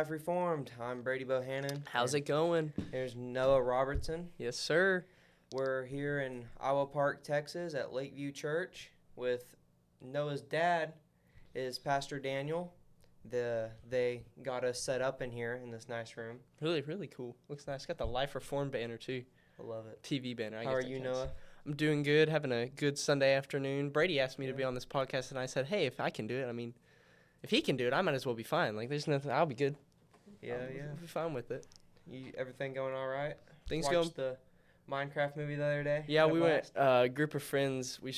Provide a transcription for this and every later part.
L.I.F.E Reformed. I'm Brady Bohannon. How's it going? Here's Noah Robertson. Yes, sir. We're here in Iowa Park, Texas at Lakeview Church with Noah's dad is Pastor Daniel. They got us set up in here in this nice room. Really, really cool. Looks nice. Got the L.I.F.E Reformed banner, too. I love it. TV banner. How are you, Noah? I'm doing good, having a good Sunday afternoon. Brady asked me to be on this podcast, and I said, hey, if I can do it, I mean, if he can do it, I might as well be fine. Like, there's nothing, I'll be good. Yeah. I'll be fine with it. Everything going all right? Things Watched the Minecraft movie the other day? Yeah, we went, a group of friends, we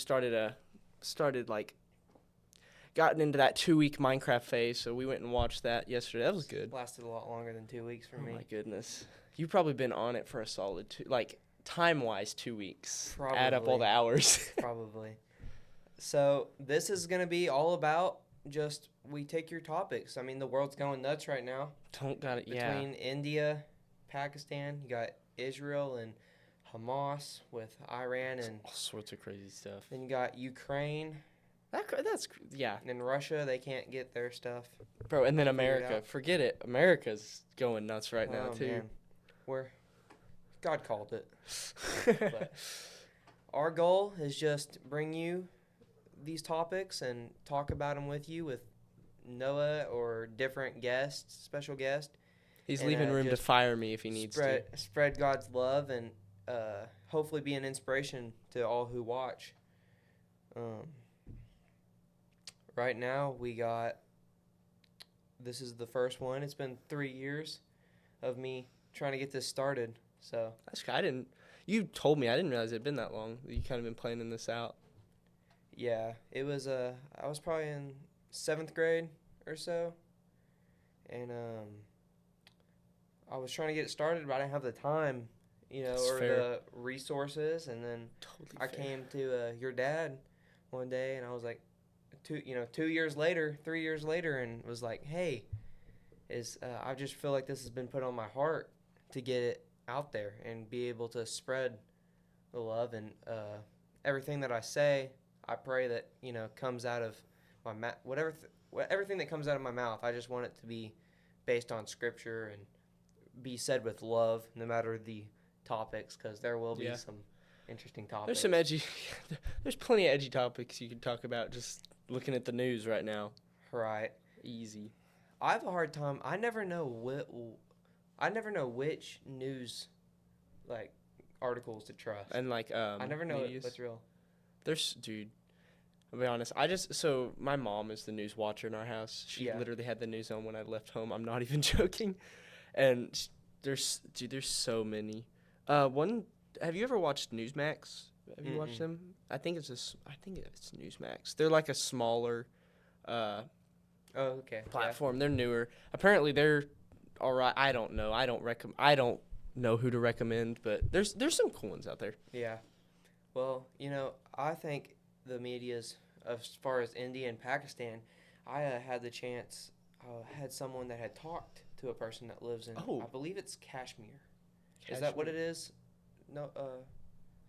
gotten into that 2-week Minecraft phase, so we went and watched that yesterday. That was good. Lasted a lot longer than 2 weeks for me. Oh, my goodness. You've probably been on it for a solid time-wise 2 weeks. Probably. Add up all the hours. Probably. So this is going to be all about just we take your topics. I mean, the world's going nuts right now. Between India, Pakistan, you got Israel and Hamas with Iran and all sorts of crazy stuff. Then you got Ukraine. Yeah. And then Russia, they can't get their stuff. Bro, and then America. Forget it. America's going nuts right now, too. Man. God called it. But our goal is just bring you these topics and talk about them with you with Noah or different guests, special guest. He's leaving room to fire me if he needs to. Spread God's love and hopefully be an inspiration to all who watch. Right now this is the first one. It's been 3 years of me trying to get this started. So you told me, I didn't realize it had been that long. You kind of been planning this out. Yeah, it was I was probably in 7th grade or so. And I was trying to get it started, but I didn't have the time, the resources. And then I came to your dad one day, and I was like, 3 years later, and was like, hey, I just feel like this has been put on my heart to get it out there and be able to spread the love. And everything that I say, I pray that, comes out of my mouth, everything that comes out of my mouth, I just want it to be based on Scripture and be said with love, no matter the topics, because there will be some interesting topics. There's plenty of edgy topics you can talk about just looking at the news right now. Right. Easy. I have a hard time. I never know which news, articles to trust. And I never know what's real. I'll be honest. So my mom is the news watcher in our house. She literally had the news on when I left home. I'm not even joking. And there's so many. Have you ever watched Newsmax? Have you watched them? I think it's Newsmax. They're like a smaller platform. Yeah. They're newer. Apparently they're all right. I don't know. I don't know who to recommend, but there's some cool ones out there. Yeah. Well, I think the media's, as far as India and Pakistan, I had the chance, had someone that had talked to a person that lives in, I believe it's Kashmir. Is that what it is? No,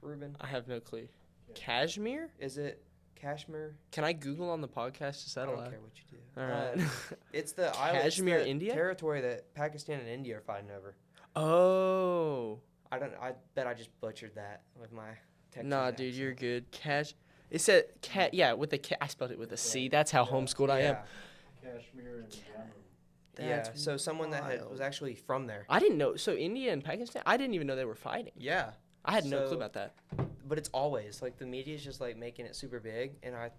Ruben? I have no clue. Yeah. Kashmir? Is it Kashmir? Can I Google on the podcast? Is that allowed? I don't care what you do. All right. It's the Kashmir, India? Territory that Pakistan and India are fighting over. Oh. I bet I just butchered that with my Texas Nah, dude, you're good. It said with I spelled it with a C. That's how homeschooled I am. Kashmir and Yemen. So someone that was actually from there. I didn't know. So India and Pakistan, I didn't even know they were fighting. Yeah. I had no clue about that. But it's always, the media's just, making it super big. And I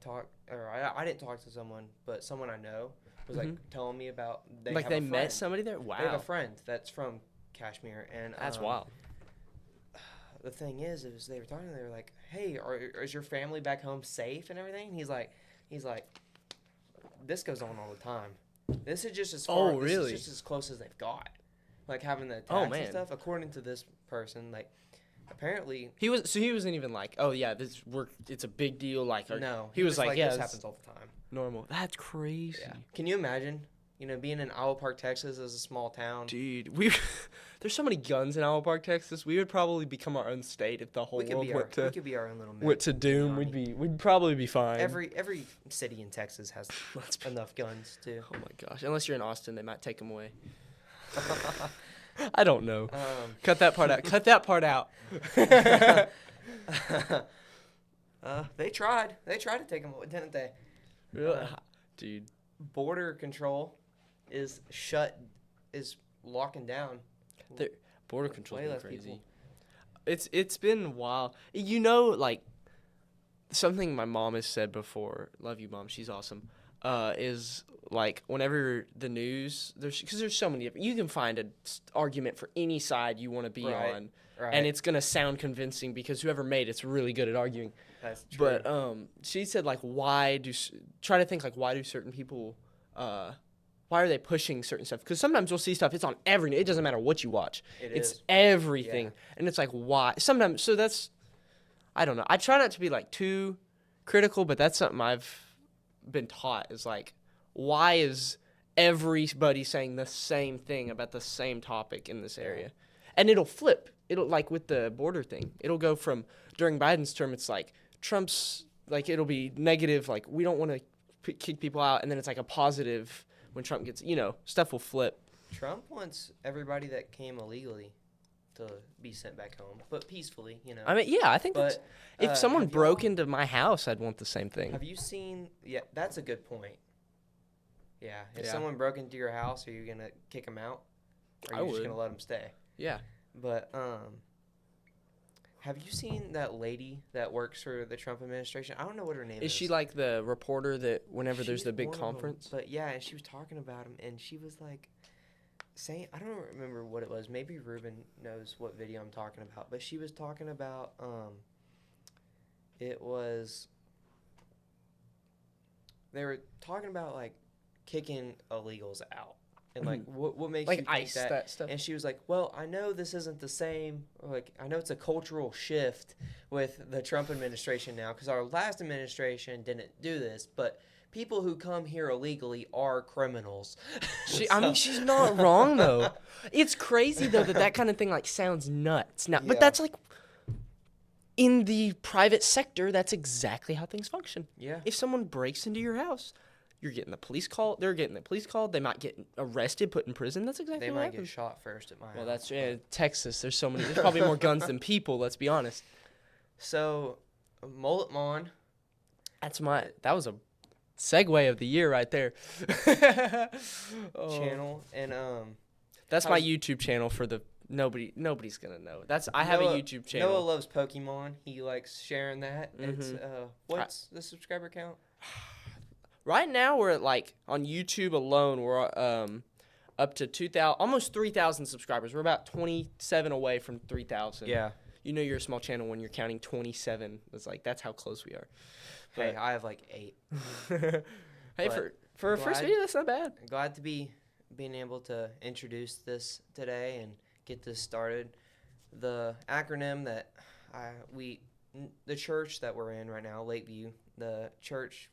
didn't talk to someone, but someone I know was, telling me about they met somebody there? Wow. They have a friend that's from Kashmir. And that's wild. The thing is they were talking, they were like, hey, is your family back home safe and everything? He's like, this goes on all the time. This is just as far. Oh, really? This is just as close as they've got. Having the attacks and stuff. According to this person, apparently he wasn't even like, oh yeah, it's a big deal. No, he was like, yeah, this happens all the time. Normal. That's crazy. Yeah. Can you imagine? Being in Iowa Park, Texas, is a small town. Dude, there's so many guns in Iowa Park, Texas. We would probably become our own state if the whole world we could be our own little. Went to doom. We'd probably be fine. Every city in Texas has enough guns too. Oh my gosh! Unless you're in Austin, they might take them away. I don't know. Cut that part out. Cut that part out. They tried. They tried to take them, didn't they? Really? Dude. Border control is locking down. Border control is crazy. People. It's been a while. You know, like, something my mom has said before, love you, Mom, she's awesome, is, like, whenever the news, because there's so many, you can find an argument for any side you want to be on, and it's going to sound convincing because whoever made it's really good at arguing. That's true. But she said, like, why do certain people, why are they pushing certain stuff? Because sometimes you'll see stuff, it's on every, it doesn't matter what you watch. It's everything. Yeah. And it's like, why? Sometimes, so that's, I don't know. I try not to be, like, too critical, but that's something I've been taught is, like, why is everybody saying the same thing about the same topic in this area? And it'll flip. It'll, like, with the border thing, it'll go from, during Biden's term, it's like, Trump's, like, it'll be negative, like, we don't want to kick people out, and then it's, like, a positive when Trump gets, stuff will flip. Trump wants everybody that came illegally to be sent back home, but peacefully, I mean, yeah, I think that's, if someone broke into my house, I'd want the same thing. Have you seen, that's a good point. Yeah, if someone broke into your house, are you going to kick them out? Or are you just going to let them stay? Yeah. But, have you seen that lady that works for the Trump administration? I don't know what her name is. Is she like the reporter that whenever there's the big conference? But yeah, and she was talking about him, and she was like saying, I don't remember what it was. Maybe Ruben knows what video I'm talking about. But she was talking about, it was, they were talking about like kicking illegals out. And, like, what makes like you think ICE, that stuff? And she was like, well, I know this isn't the same. Like, I know it's a cultural shift with the Trump administration now because our last administration didn't do this. But people who come here illegally are criminals. I mean, she's not wrong, though. It's crazy, though, that kind of thing, like, sounds nuts. Now, but that's, like, in the private sector, that's exactly how things function. Yeah. If someone breaks into your house, you're getting the police call. They're getting the police called. They might get arrested, put in prison. That's exactly what happens. They might get shot first at my house. Well, that's Texas. There's so many. There's probably more guns than people. Let's be honest. So, Mullet Mon. That was a segue of the year right there. Channel and that's my YouTube channel for the nobody's gonna know. I have a YouTube channel. Noah loves Pokemon. He likes sharing that. Mm-hmm. It's what's the subscriber count? Right now, we're at, like, on YouTube alone, we're up to 2,000, almost 3,000 subscribers. We're about 27 away from 3,000. Yeah. You know you're a small channel when you're counting 27. It's like, that's how close we are. Hey, I have, like, 8. Hey, for a first video, that's not bad. Glad to be being able to introduce this today and get this started. The acronym that the church that we're in right now, Lakeview, the church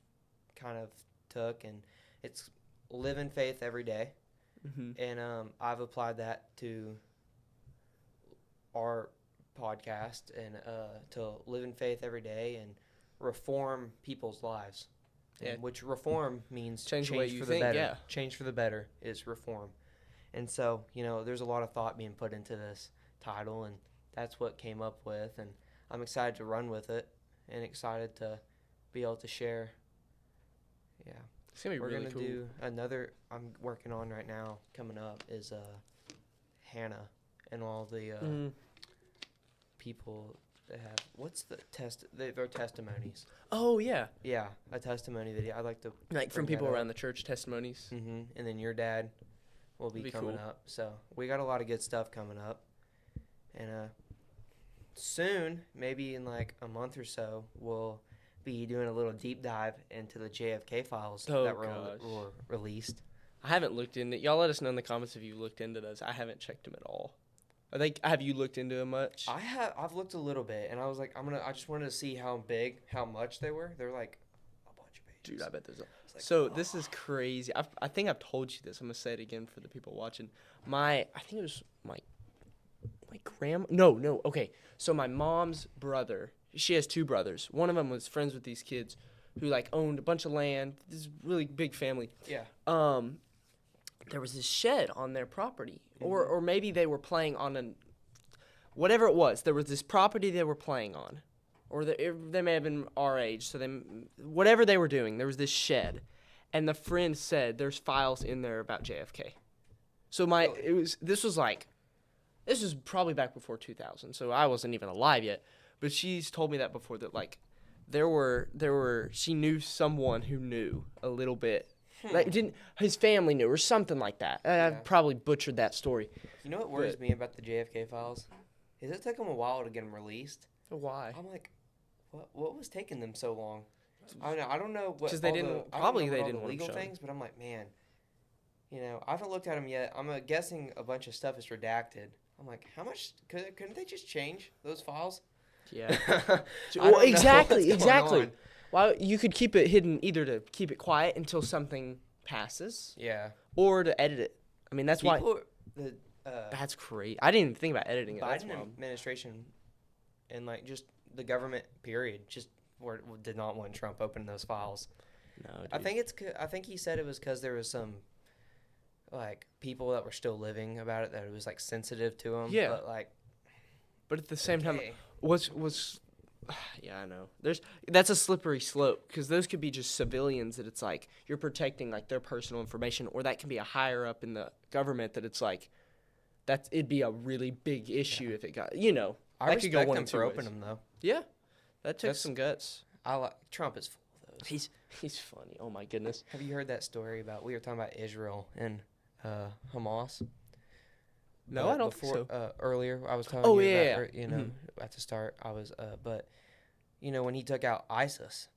kind of took, and it's live in faith every day. Mm-hmm. And I've applied that to our podcast and to live in faith every day and reform people's lives. Yeah. Which reform means change the way you for think, the better. Yeah. Change for the better is reform. And so, there's a lot of thought being put into this title, and that's what came up with, and I'm excited to run with it and excited to be able to share. Yeah. It's going to be really cool. We're going to do another, I'm working on right now, coming up, is Hannah and all the people that have, what's the their testimonies. Oh, yeah. Yeah, a testimony video. I'd like to. Like from people around the church, testimonies. Mm-hmm. And then your dad will be coming up. So we got a lot of good stuff coming up. And soon, maybe in like a month or so, we'll be doing a little deep dive into the JFK files that were released. I haven't looked into it. Y'all let us know in the comments if you looked into those. I haven't checked them at all. Have you looked into them much? I've looked a little bit, and I was like, I just wanted to see how much they were. They're like a bunch of pages. Dude, I bet there's this is crazy. I think I've told you this. I'm gonna say it again for the people watching. I think it was my grandma. No. Okay, so my mom's brother. She has 2 brothers. One of them was friends with these kids who, like, owned a bunch of land. This really big family. Yeah. there was this shed on their property, or maybe they were playing on whatever it was. There was this property they were playing on, or they may have been our age. So whatever they were doing, there was this shed, and the friend said there's files in there about JFK. So this was probably back before 2000, so I wasn't even alive yet. But she's told me that before, that like she knew someone who knew a little bit. Like his family knew or something like that. I've probably butchered that story. You know what worries me about the JFK files? Is it took them a while to get them released? Why? I'm like, what was taking them so long? I don't know what. Because they didn't want legal things, but I'm like, man, I haven't looked at them yet. I'm guessing a bunch of stuff is redacted. I'm like, how much? Couldn't they just change those files? Yeah. Well, exactly. Well, you could keep it hidden, either to keep it quiet until something passes. Yeah. Or to edit it. I mean, that's why. That's crazy. I didn't even think about editing it. Biden administration and like just the government period just did not want Trump opening those files. No, dude. I think he said it was because there was some like people that were still living about it, that it was like sensitive to them. Yeah. But at the same time, yeah, I know. That's a slippery slope, because those could be just civilians that it's like you're protecting like their personal information, or that can be a higher up in the government that it's like it'd be a really big issue if it got I respect him for opening them though. Yeah, that took some guts. Trump is full of those. He's funny. Oh my goodness. Have you heard that story about we were talking about Israel and Hamas? No, I don't think so. Earlier, I was telling you about, at the start, I was, but, when he took out ISIS,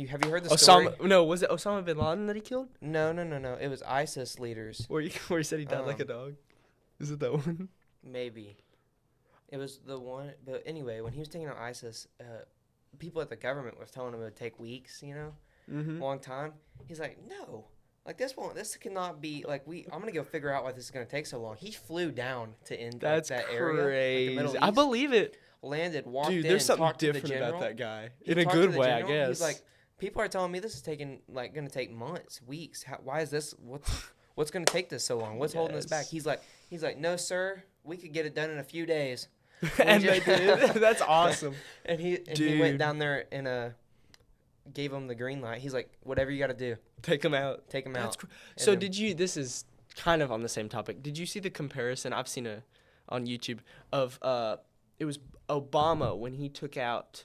have you heard the story? No, was it Osama bin Laden that he killed? No. It was ISIS leaders. Where he said he died like a dog? Is it that one? Maybe. It was the one, but anyway, when he was taking out ISIS, people at the government was telling him it would take weeks, long time. He's like, no. Like, this cannot be, like, I'm going to go figure out why this is going to take so long. He flew down to end that area. Crazy. Like, the Middle East, I believe it. Landed, walked in, there's something talked different to the general. about that guy. In a good way, I guess. He's like, people are telling me this is going to take months, weeks. Why is this, what's going to take this so long? What's holding us back? He's like, no, sir, we could get it done in a few days. And they did. That's awesome. And he went down there and gave him the green light. He's like, whatever you got to do. Take him out. So this is kind of on the same topic. Did you see the comparison? I've seen on YouTube of it was Obama when he took out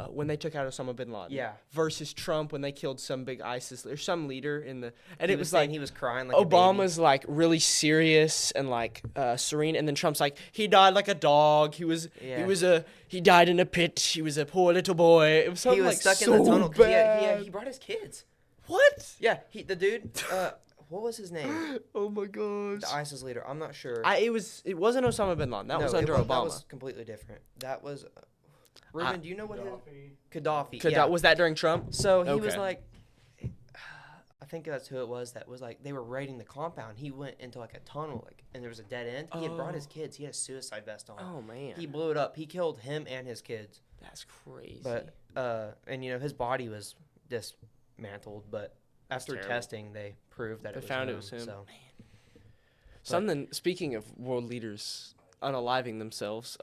when they took out Osama bin Laden. Yeah. Versus Trump when they killed some big ISIS or some leader and it was like he was crying like Obama's like really serious and like serene, and then Trump's like, he died like a dog. He died in a pit. He was a poor little boy. It was something like stuck so in the tunnel. Bad. He brought his kids. What? Yeah, the dude. What was his name? Oh my gosh. The ISIS leader. I'm not sure. It wasn't Osama bin Laden. That was under Obama. That was completely different. That was. Ruben, do you know what Gaddafi. Yeah. Was that during Trump? So he was like, I think that's who it was. That was like they were raiding the compound. He went into like a tunnel, and there was a dead end. He had brought his kids. He had a suicide vest on. Oh man. He blew it up. He killed him and his kids. That's crazy. But and his body was dismantled. But after testing, they proved that it was him. So. Something. Speaking of world leaders unaliving themselves,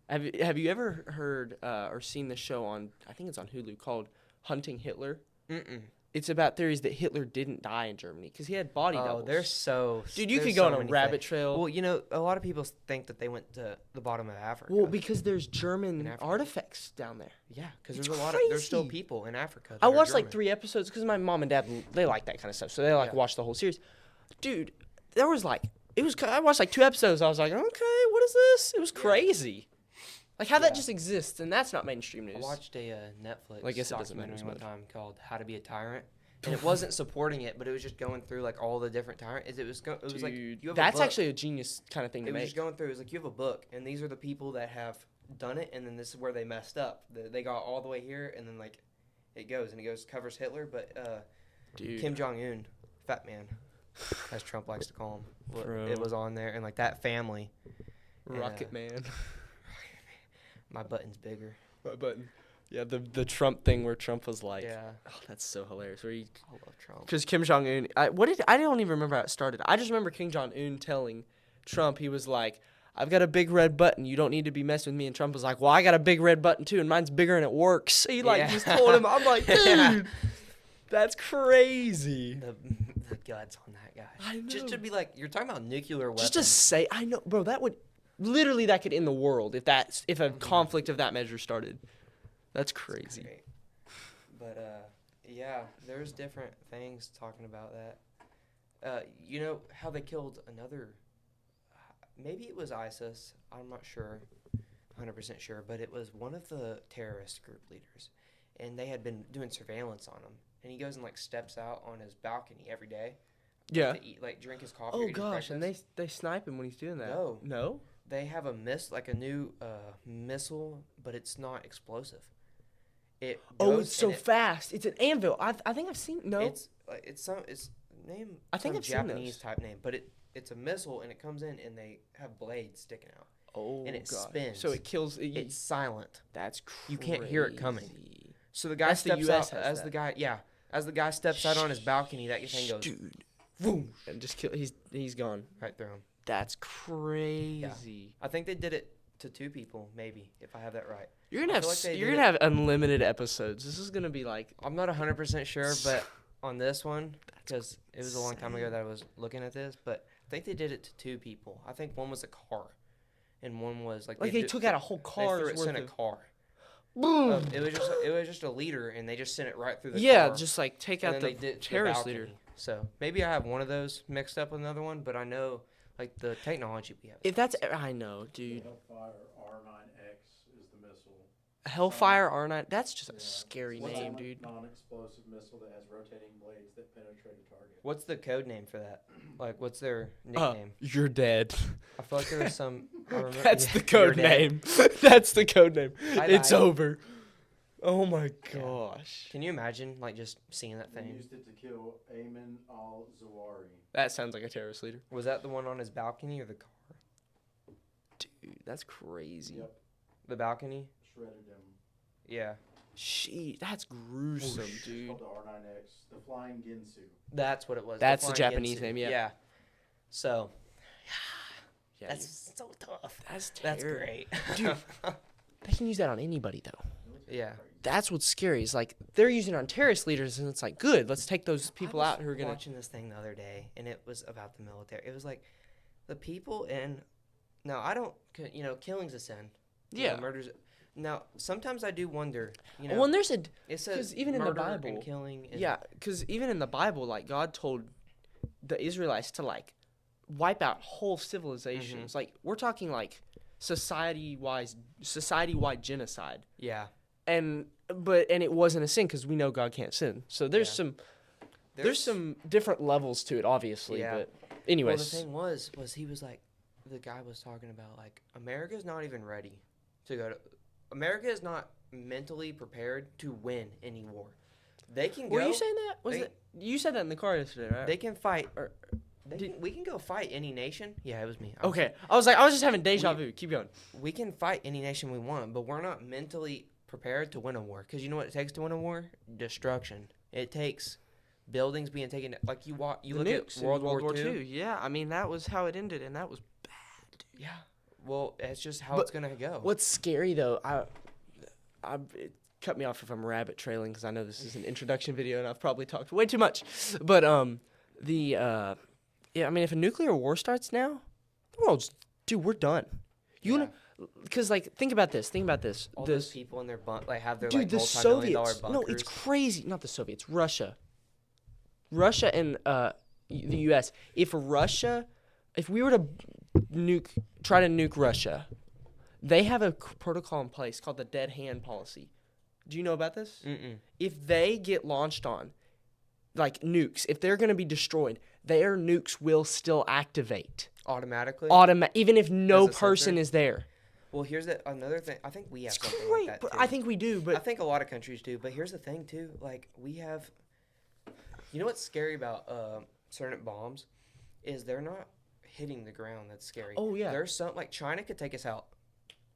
have you ever heard or seen the show on, I think it's on Hulu, called Hunting Hitler? Mm-mm. It's about theories that Hitler didn't die in Germany because he had body doubles. They're so... Dude, you could go on a rabbit trail. Well, a lot of people think that they went to the bottom of Africa. Well, because there's German artifacts down there. Yeah, because there's still people in Africa. I watched like 3 episodes because my mom and dad, they like that kind of stuff. So they watch the whole series. Dude, there was I watched like 2 episodes. I was like, okay, what is this? It was crazy. Like, how that just exists, and that's not mainstream news. I watched a Netflix documentary one time called How to Be a Tyrant, and it wasn't supporting it, but it was just going through, like, all the different tyrants. It was like, you have that's a book. actually a genius kind of thing to make. It was just going through. It was like, you have a book, and these are the people that have done it, and then this is where they messed up. They got all the way here, and then, like, it covers Hitler, but Kim Jong-un, Fat Man, as Trump likes to call him, it was on there, and, like, that family. Rocket Man. My button's bigger. My button. Yeah, the Trump thing where Trump was like, oh, that's so hilarious. I love Trump. Because Kim Jong Un, I don't even remember how it started. I just remember Kim Jong Un telling Trump, he was like, I've got a big red button. You don't need to be messing with me. And Trump was like, well, I got a big red button too, and mine's bigger and it works. He just told him. I'm like, dude, that's crazy. The guts on that guy. I know. Just to be like, you're talking about nuclear weapons. Just to say, I know, bro. That would literally could end the world if a conflict of that measure started. That's crazy. That's but yeah, there's different things talking about that. You know how they killed another. Maybe it was ISIS. I'm not sure, 100% sure, but it was one of the terrorist group leaders, and they had been doing surveillance on him. And he goes and steps out on his balcony every day. Yeah. To eat, drink his coffee. Oh gosh, and they snipe him when he's doing that. No. They have a new missile, but it's not explosive. It's so fast. It's an anvil. I think I've seen. No. It's name. I think I've Japanese seen those. Type name, but it's a missile and it comes in and they have blades sticking out. Oh, and it spins. So it kills. It's silent. That's crazy. You can't hear it coming. So the guy steps out as the guy. Yeah, as the guy steps out on his balcony, that thing goes. Dude. Boom. And just kill. He's gone right through him. That's crazy. Yeah. I think they did it to 2 people, maybe, if I have that right. You're gonna have unlimited episodes. This is gonna be like. I'm not 100% sure, but on this one, because it was a long time ago that I was looking at this, but I think they did it to 2 people. I think one was a car, and one was they took out a whole car. They threw it in a car. Boom! It was just a leader, and they just sent it right through the car. Yeah, just take out the terrorist leader. So maybe I have one of those mixed up with another one, but I know the technology we have. If that's, I know, dude. Hellfire R9X is the missile. Hellfire R9. That's just a scary name, dude. Non-explosive missile that has rotating blades that penetrate a target. What's the code name for that? What's their nickname? You're dead. I feel like there was some. I remember, That's the code name. That's the code name. It's over. Oh my gosh. Can you imagine just seeing that thing? They used it to kill Ayman al-Zawahiri. That sounds like a terrorist leader. Was that the one on his balcony or the car? Dude, that's crazy. Yep. The balcony? Shredded him. Yeah. That's gruesome, dude. It's called the R9X, the Flying Ginsu. That's what it was. That's the Japanese name, yeah. Yeah. So, yeah, that's so tough. That's great. Dude, they can use that on anybody, though. Yeah. That's what's scary. Is they're using it on terrorist leaders, and it's good. Let's take those people out who are I was watching this thing the other day, and it was about the military. It was the people in. Now I don't. Killing's a sin. Yeah. Murders. Now sometimes I do wonder. Well, and there's it says even in the murder Bible, and killing. And yeah, because even in the Bible, God told the Israelites to wipe out whole civilizations. Mm-hmm. We're talking society-wide genocide. Yeah. And it wasn't a sin because we know God can't sin. So there's some different levels to it, obviously. Yeah. But anyways, well, the thing was he was the guy was talking about America's not even ready to go to. America is not mentally prepared to win any war. They can go. Were you saying that? You said that in the car yesterday, right? They can fight. We can go fight any nation. Yeah, it was me. Okay. I was just having deja vu. Keep going. We can fight any nation we want, but we're not mentally prepared to win a war. Because you know what it takes to win a war? Destruction. It takes buildings being taken. You look at World War II. Yeah, I mean, that was how it ended, and that was bad, dude. Yeah. Well, it's just how it's going to go. What's scary, though, it cut me off if I'm rabbit trailing because I know this is an introduction video and I've probably talked way too much. But yeah, I mean, if a nuclear war starts now, the world's, dude, we're done. Because think about this. All those people in their have their dude, the multi-million-dollar Soviets. bunkers. No, it's crazy. Not the Soviets. Russia and the U.S. If we were to try to nuke Russia, they have a protocol in place called the dead hand policy. Do you know about this? Mm-mm. If they get launched on, nukes, if they're going to be destroyed, their nukes will still activate. Automatically? Even if no person is there. Well, here's another thing. I think we have It's something great, like that, too. I think we do, but I think a lot of countries do. But here's the thing, too. We have... You know what's scary about certain bombs? Is they're not hitting the ground. That's scary. Oh, yeah. There's some... China could take us out.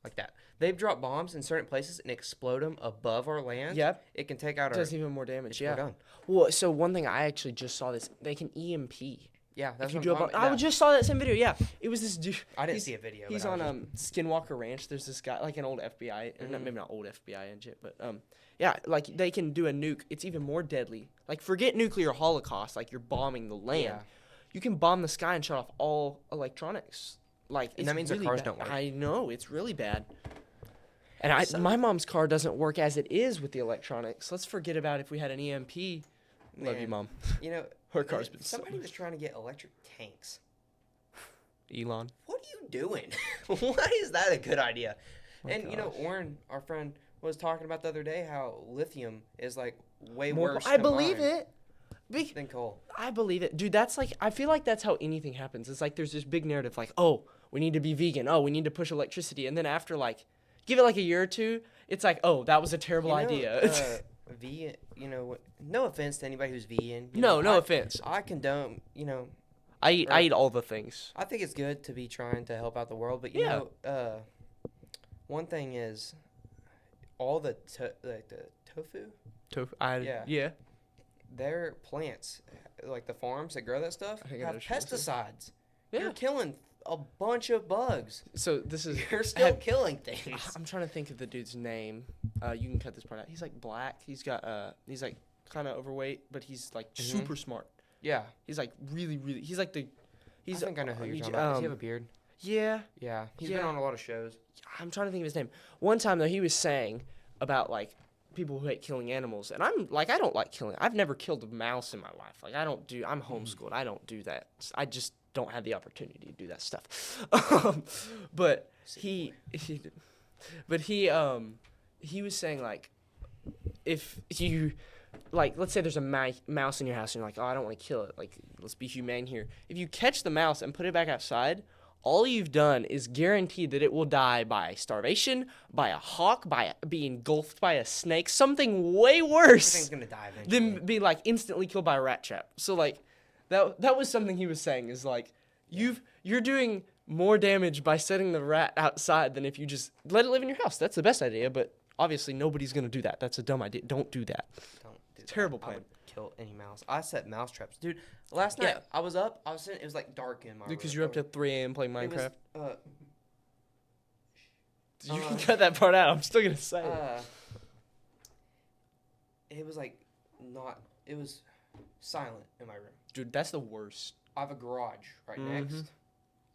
like that. They've dropped bombs in certain places and explode them above our land. Yep. It can take out our... Does even more damage, yeah. We're done. Well, so one thing I actually just saw this, they can EMP. Yeah, that's if you what do I'm a bomb. talking about. I just saw that same video, yeah. It was this dude. I didn't see a video. He's on Skinwalker Ranch. There's this guy, like an old FBI, maybe not old FBI agent, but yeah, like they can do a nuke. It's even more deadly. Like forget nuclear holocaust, like you're bombing the land. Yeah. You can bomb the sky and shut off all electronics. Like And that means really the cars bad. don't work. I know, it's really bad. And my mom's car doesn't work as it is with the electronics. Let's forget about if we had an EMP. Love you, Mom. You know, her car's been somebody was trying to get electric tanks. Elon. What are you doing? Why is that a good idea? And gosh. you know, Warren, our friend, was talking about the other day how lithium is like way More, worse. I believe it. Than coal. I believe it. Dude, that's like, I feel like that's how anything happens. It's like there's this big narrative like, oh, we need to be vegan. Oh, we need to push electricity. And then after like, give it like a year or two, it's like, oh, that was a terrible idea. Vegan, you know, no offense to anybody who's vegan. No offense. I condone, you know. I eat all the things. I think it's good to be trying to help out the world, but you know, one thing is all the tofu. Yeah. Their plants, like the farms that grow that stuff, have pesticides. Yeah. You're killing a bunch of bugs. So this is You're still killing things. I'm trying to think of the dude's name. You can cut this part out. He's like black. He's got he's like kind of overweight, but he's like super smart. Yeah. He's like really. He's like the. I think I know who you're talking about. Does he have a beard? Yeah. Yeah. He's been on a lot of shows. I'm trying to think of his name. One time though, he was saying about like people who hate killing animals, and I'm like, I don't like killing. I've never killed a mouse in my life. Like I'm homeschooled. I don't do that. I just don't have the opportunity to do that stuff. But he was saying like, if you like, let's say there's a mouse in your house and you're like, oh, I don't want to kill it. Like, let's be humane here. If you catch the mouse and put it back outside, all you've done is guaranteed that it will die by starvation, by a hawk, by being engulfed by a snake, something way worse Everything's gonna die eventually. than being like instantly killed by a rat trap. So like, that was something he was saying is like, you're doing more damage by setting the rat outside than if you just let it live in your house. That's the best idea, but obviously nobody's gonna do that. That's a dumb idea. Don't do that. Terrible plan. I would kill any mouse. I set mouse traps, dude. Last night I was up. I was sitting. It was like dark in my room. Because you're up till 3 a.m. playing Minecraft. You can cut that part out. I'm still gonna say it. It was like not. It was silent in my room. Dude, that's the worst. I have a garage right next.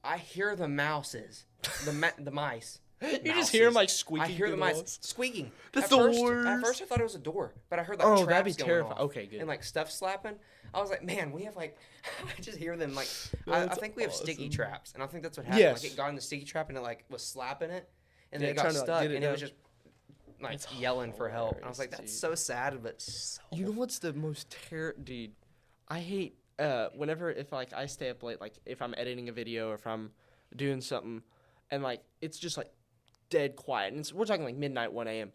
I hear the mouses, the mice. You just hear them like squeaking. I hear the mice squeaking. That's the worst. At first I thought it was a door, but I heard like traps that'd be going terrifying. off Okay, good. and like stuff slapping. I was like, man, we have like, I just hear them like. I think we have sticky traps, and I think that's what happened. Yes. Like it got in the sticky trap and it like was slapping it, and then it trying got to, like, stuck, get it and it down. was just like yelling for help. And I was like, that's so sad, but so. You know what's the most dude? I hate whenever if like I stay up late, like if I'm editing a video or if I'm doing something, and like it's just like dead quiet, and we're talking like midnight, 1 a.m.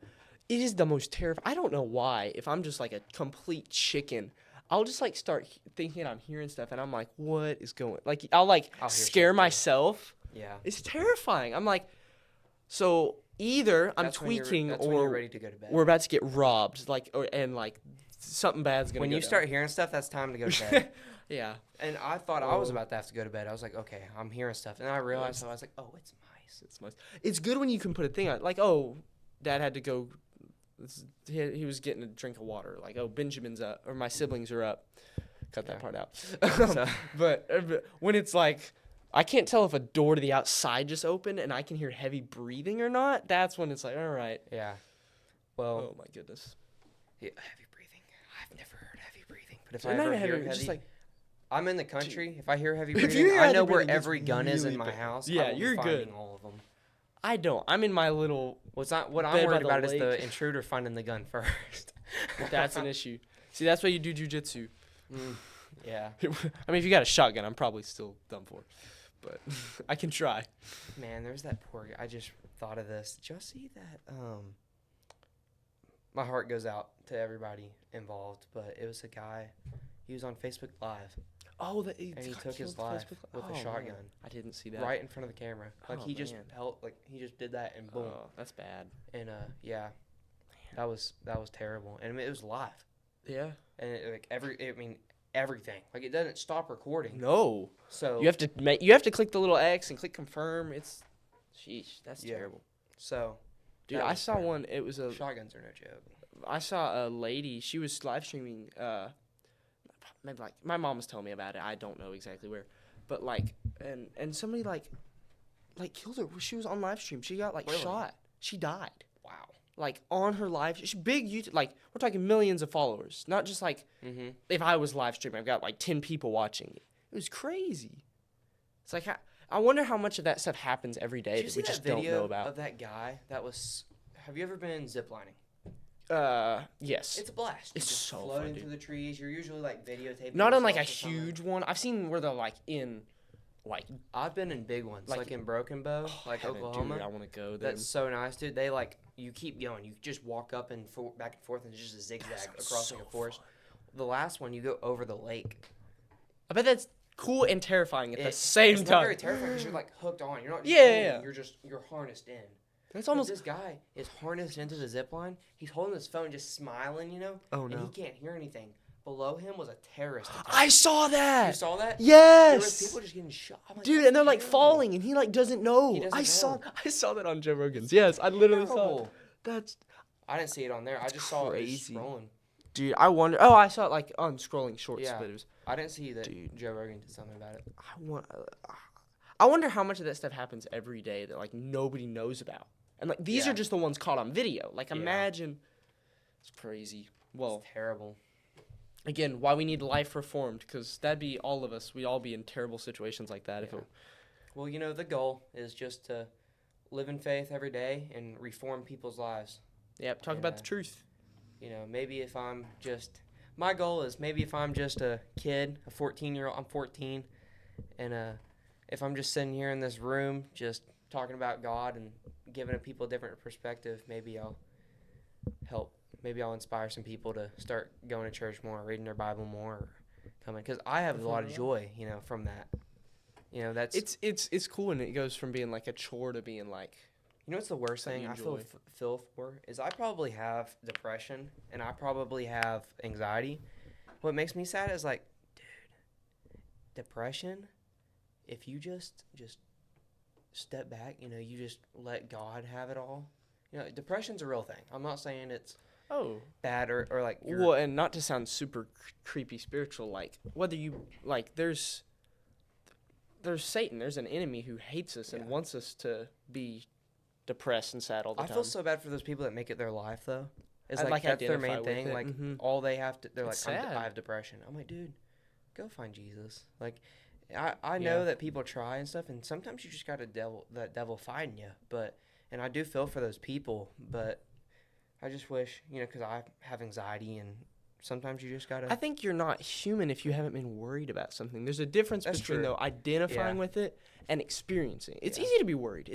It is the most terrifying. I don't know why. If I'm just like a complete chicken, I'll just like start thinking I'm hearing stuff, and I'm like, what is going? Like I'll scare myself. Yeah, it's terrifying. I'm like, so either I'm tweaking when or you're ready to go to bed. We're about to get robbed. and something bad's gonna. When you start hearing stuff, that's time to go to bed. Yeah. And I thought I was about to have to go to bed. I was like, okay, I'm hearing stuff, and then I realized I was like, oh, it's mice. It's mice. It's good when you can put a thing on, like, oh, Dad had to go. He was getting a drink of water. Like, oh, Benjamin's up, or my siblings are up. Cut that part out. But when it's like, I can't tell if a door to the outside just opened and I can hear heavy breathing or not. That's when it's like, all right. Yeah. Well. Oh my goodness. Yeah, heavy breathing. I've never heard heavy breathing. But if I ever hear heavy, just like, I'm in the country. If I hear heavy breathing, I know where every gun is in my house. Yeah, you're good. All of them. I don't. I'm in my little. What I'm worried about is the intruder finding the gun first. That's an issue. See, that's why you do jujitsu. Yeah. I mean, if you got a shotgun, I'm probably still done for. But I can try. Man, there's that poor guy. I just thought of this. Did y'all see that? My heart goes out to everybody involved, but it was a guy. He was on Facebook Live. Oh, and he took his life with a shotgun. Man. I didn't see that. Right in front of the camera. Like Oh, he just man. he just did that and boom. Oh, that's bad. And yeah, that was terrible. And I mean, it was live. Yeah. And everything. Like it doesn't stop recording. No. So you have to click the little X and click confirm. Sheesh, that's terrible. So, dude, I saw terrible. One. It was shotguns are no joke. I saw a lady. She was live streaming. Maybe like my mom was telling me about it. I don't know exactly where, but like, and somebody like killed her. She was on live stream. She got like shot. She died. Wow. Like on her live, she's big YouTube. Like we're talking millions of followers. Not just like if I was live streaming, I've got like 10 people watching it. It was crazy. It's like I wonder how much of that stuff happens every day that we just don't know about. Of that guy that was. Have you ever been ziplining? Yes. It's a blast. It's just so floating fun, through the trees. You're usually like videotaping. Not on like a huge one. I've seen where they're like in, like. I've been in big ones, like in Broken Bow, like Oklahoma. Dude, I want to go there. That's so nice, dude. They like you keep going. You just walk up and back and forth, and it's just a zigzag across like a forest. The last one, you go over the lake. I bet that's cool and terrifying at the same time. It's not very terrifying because you're like hooked on. You're not just You're harnessed in. That's almost. This guy is harnessed into the zip line. He's holding his phone, just smiling, you know. Oh no. And he can't hear anything. Below him was a terrorist attack. I saw that. You saw that? Yes. There was people just getting shot. Like, dude, and they're like falling, and he like doesn't know. I saw that on Joe Rogan's. Yes, I literally saw it. That's. I didn't see it on there. I just saw it scrolling. Dude, I wonder. Oh, I saw it like on scrolling shorts, but it was. I didn't see that. Joe Rogan did something about it. I wonder how much of that stuff happens every day that like nobody knows about. And like these are just the ones caught on video. Like imagine, it's crazy. Well, it's terrible. Again, why we need life reformed, because that'd be all of us. We'd all be in terrible situations like that. Yeah. Well, you know, the goal is just to live in faith every day and reform people's lives. Yep. Talk about the truth. You know, my goal is maybe if I'm just a kid, a 14-year-old, I'm 14, and if I'm just sitting here in this room just talking about God and giving people a different perspective, maybe I'll help. Maybe I'll inspire some people to start going to church more, reading their Bible more, or coming. Because I have a lot of joy, you know, from that. You know, that's it's cool, and it goes from being like a chore to being like. You know what's the worst thing I feel for is I probably have depression and I probably have anxiety. What makes me sad is like, dude, depression. If you just step back, you know, you just let God have it all. You know, depression's a real thing. I'm not saying it's bad or like. Well, and not to sound super creepy spiritual, like whether you like, there's Satan. There's an enemy who hates us and wants us to be depressed and sad all the time. I feel so bad for those people that make it their life though. It's like that's their main thing. Like all they have to, they're like, I have depression. I'm like, dude, go find Jesus. Like, I know that people try and stuff, and sometimes you just got that devil fighting you. And I do feel for those people, but I just wish, you know, because I have anxiety, and sometimes you just gotta. I think you're not human if you haven't been worried about something. There's a difference between though identifying with it and experiencing it. It's easy to be worried.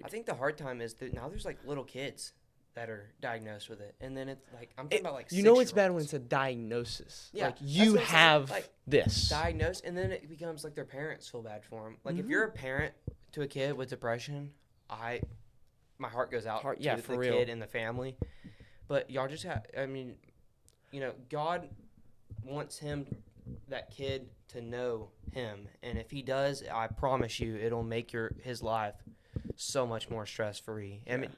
I think the hard time is that now there's like little kids that are diagnosed with it, and then it's like I'm talking about like you know it's bad when it's a diagnosis. Yeah, like you have this diagnosed, and then it becomes like their parents feel bad for them. Like if you're a parent to a kid with depression, my heart goes out to the kid and the family. But y'all just have, I mean, you know, God wants that kid to know him, and if he does, I promise you, it'll make his life so much more stress-free. I mean,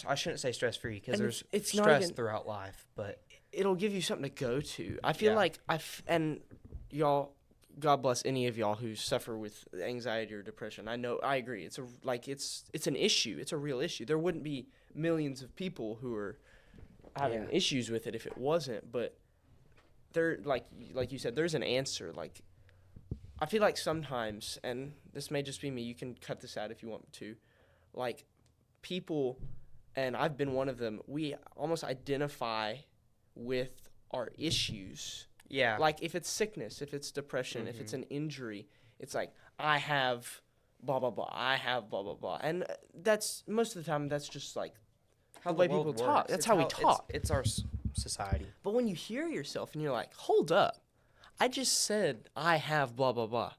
I shouldn't say stress-free because there's stress throughout life, but it'll give you something to go to. I feel like and y'all, God bless any of y'all who suffer with anxiety or depression. I agree. It's an issue. It's a real issue. There wouldn't be millions of people who are having issues with it if it wasn't, but there, like you said, there's an answer. Like, I feel like sometimes, and this may just be me, you can cut this out if you want to, like, people, and I've been one of them, we almost identify with our issues. Yeah. Like, if it's sickness, if it's depression, if it's an injury, it's like, I have blah, blah, blah, I have blah, blah, blah. And that's, most of the time, that's just, like, how the way people talk. That's how we talk. It's our society. But when you hear yourself and you're like, hold up, I just said I have blah, blah, blah.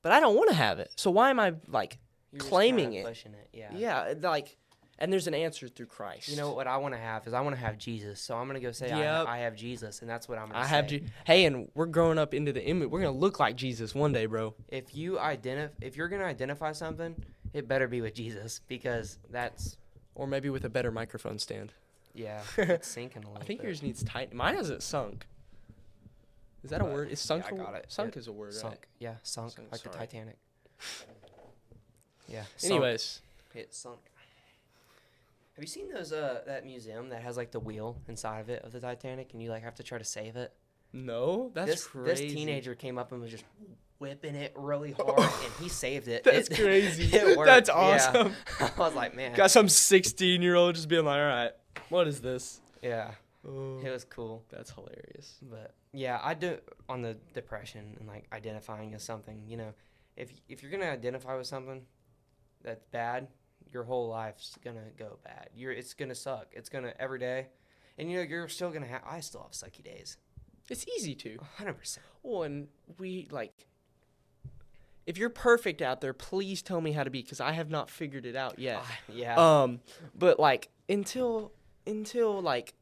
But I don't want to have it. So why am I, like, You're claiming just it? pushing it, yeah. Yeah, like, and there's an answer through Christ. You know what I want to have is I want to have Jesus. So I'm going to go say I have Jesus, and that's what I'm going to say. I have Hey, and we're growing up into the image. We're going to look like Jesus one day, bro. If you're going to identify something, it better be with Jesus, because that's... Or maybe with a better microphone stand. Yeah, it's sinking a little bit. I think yours needs tight. Mine hasn't sunk. Is that a word? Is sunk? Yeah, I got it. Sunk is a word, sunk. right? Yeah, sunk like sorry. the Titanic. Yeah. Sunk. Anyways, It sunk. Have you seen those that museum that has like the wheel inside of it of the Titanic, and you like have to try to save it? no, that's crazy. This teenager came up and was just whipping it really hard, and he saved it. That's crazy. It worked. That's awesome. Yeah. I was like, man. Got some 16-year-old just being like, all right, what is this? Yeah. Oh, It was cool. that's hilarious. But yeah, I do on the depression and like identifying as something. You know, if you're gonna identify with something that's bad, your whole life's gonna go bad. It's gonna suck. It's gonna every day, and you know you're still gonna have. I still have sucky days. It's easy to. 100%. Well, and we like. If you're perfect out there, please tell me how to be, because I have not figured it out yet. Yeah. But like until like,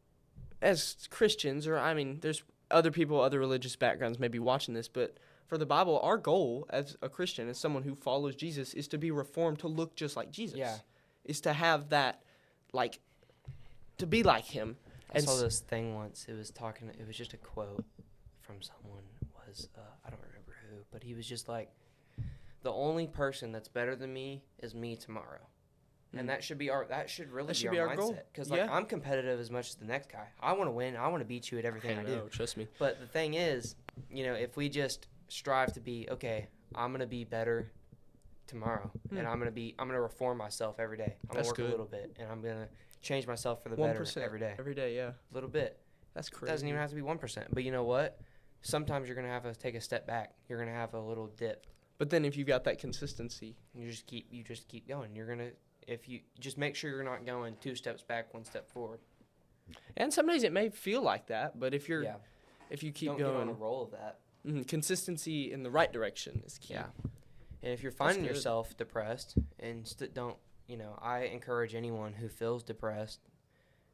as Christians, or I mean, there's other people, other religious backgrounds maybe watching this, but for the Bible, our goal as a Christian, as someone who follows Jesus, is to be reformed to look just like Jesus. Yeah. Is to have that, like, to be like him. I saw this thing once. It was just a quote from someone. I don't remember who, but he was just like, the only person that's better than me is me tomorrow. And that should really be our mindset. Because like, I'm competitive as much as the next guy. I want to win. I want to beat you at everything I do. Trust me. But the thing is, you know, if we just strive to be, okay, I'm going to be better tomorrow. And I'm going to reform myself every day. I'm going to work a little bit. And I'm going to change myself for the better every day. Every day, yeah. A little bit. That's crazy. It doesn't even have to be 1%. But you know what? Sometimes you're going to have to take a step back. You're going to have a little dip. But then if you got that consistency, you just keep going. You're going to, if you just make sure you're not going 2 steps back, 1 step forward. And some days it may feel like that, but if you keep don't going, get on a roll of that. Consistency in the right direction is key. Yeah. And if you're finding yourself depressed, and don't, you know, I encourage anyone who feels depressed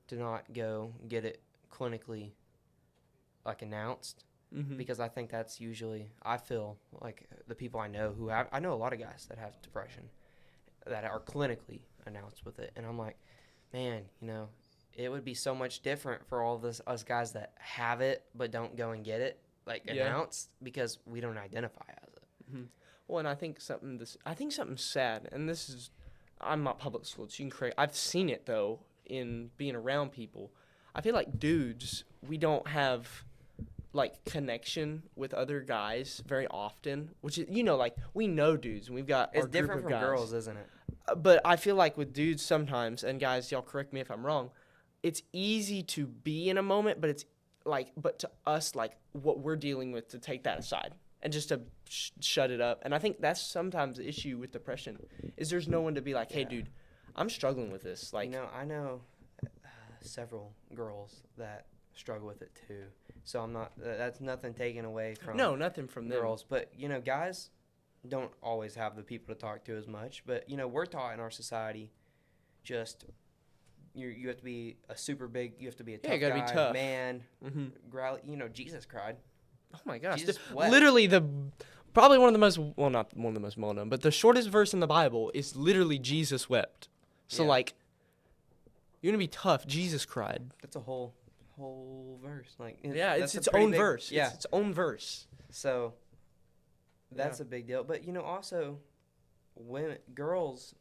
to not go get it clinically, like, announced. Because I think that's usually, I feel like the people I know I know a lot of guys that have depression that are clinically announced with it. And I'm like, man, you know, it would be so much different for all us guys that have it but don't go and get it, like, announced, because we don't identify as it. Well, and I think something sad, and this is, I'm not public school, so you can correct. I've seen it, though, in being around people. I feel like dudes, we don't have, like, connection with other guys very often, which is, you know, like, we know dudes, and we've got it's our different group of from guys. girls, isn't it? But I feel like with dudes sometimes, and guys, y'all correct me if I'm wrong, it's easy to be in a moment, but but to us, like, what we're dealing with, to take that aside and just to shut it up. And I think that's sometimes the issue with depression, is there's no one to be like, hey, dude, I'm struggling with this. Like, you know, I know several girls that struggle with it too. So I'm not. That's nothing taken away from. No, nothing from girls. But you know, guys don't always have the people to talk to as much. But you know, we're taught in our society, just you have to be a super big. You have to be a tough you gotta guy, be tough. man. You know, Jesus cried. Oh my gosh! Jesus wept. Literally probably one of the most, well, not one of the most well known, but the shortest verse in the Bible is literally Jesus wept. So like, you're gonna be tough. Jesus cried. That's a whole verse. Like, it's its own verse. Yeah, it's its own verse. So that's a big deal. But you know, also, girls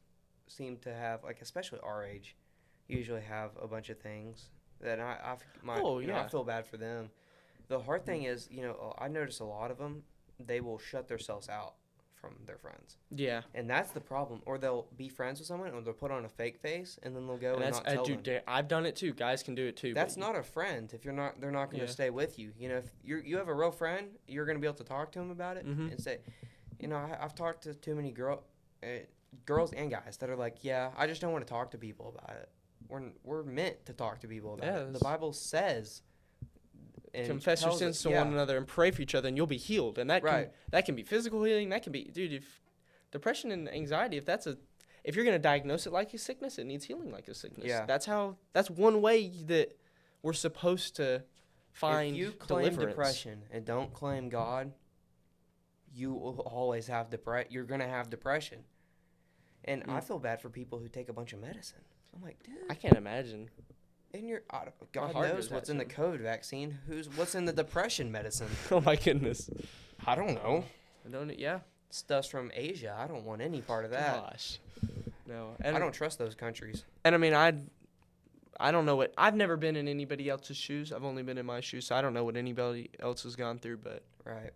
seem to have, like, especially our age, usually have a bunch of things that I feel bad for them. The hard thing is, you know, I notice a lot of them, they will shut themselves out from their friends. Yeah. And that's the problem. Or they'll be friends with someone, or they'll put on a fake face, and then they'll go and not tell them. I've done it too. Guys can do it too. That's not a friend if they're not going to stay with you. You know, if you have a real friend, you're going to be able to talk to them about it and say, you know, I've talked to too many girls and guys that are like, yeah, I just don't want to talk to people about it. We're meant to talk to people about it. The Bible says and confess your sins to one another and pray for each other, and you'll be healed. And that can be physical healing. That can be, dude, if depression and anxiety, if you're going to diagnose it like a sickness, it needs healing like a sickness. Yeah. That's one way that we're supposed to find deliverance. If you claim depression and don't claim God, you will always have you're going to have depression. And I feel bad for people who take a bunch of medicine. I'm like, dude. I can't imagine. And God knows what's in the COVID vaccine. What's in the depression medicine? Oh my goodness. I don't know. Yeah. Stuff's from Asia. I don't want any part of that. Gosh. No. And I don't trust those countries. And I mean, I don't know I've never been in anybody else's shoes. I've only been in my shoes, so I don't know what anybody else has gone through, but right.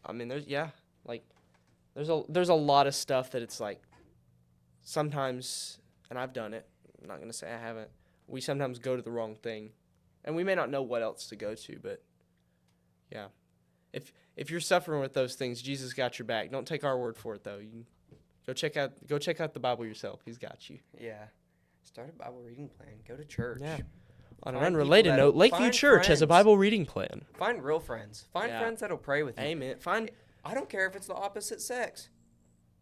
I mean, there's a lot of stuff that it's like sometimes, and I've done it. I'm not going to say I haven't. We sometimes go to the wrong thing, and we may not know what else to go to, but yeah. If you're suffering with those things, Jesus got your back. Don't take our word for it, though. You go check out the Bible yourself. He's got you. Yeah. Start a Bible reading plan. Go to church. Yeah. On an unrelated note, Lakeview Church has a Bible reading plan. Find real friends. Find friends that'll pray with you. Amen. I don't care if it's the opposite sex.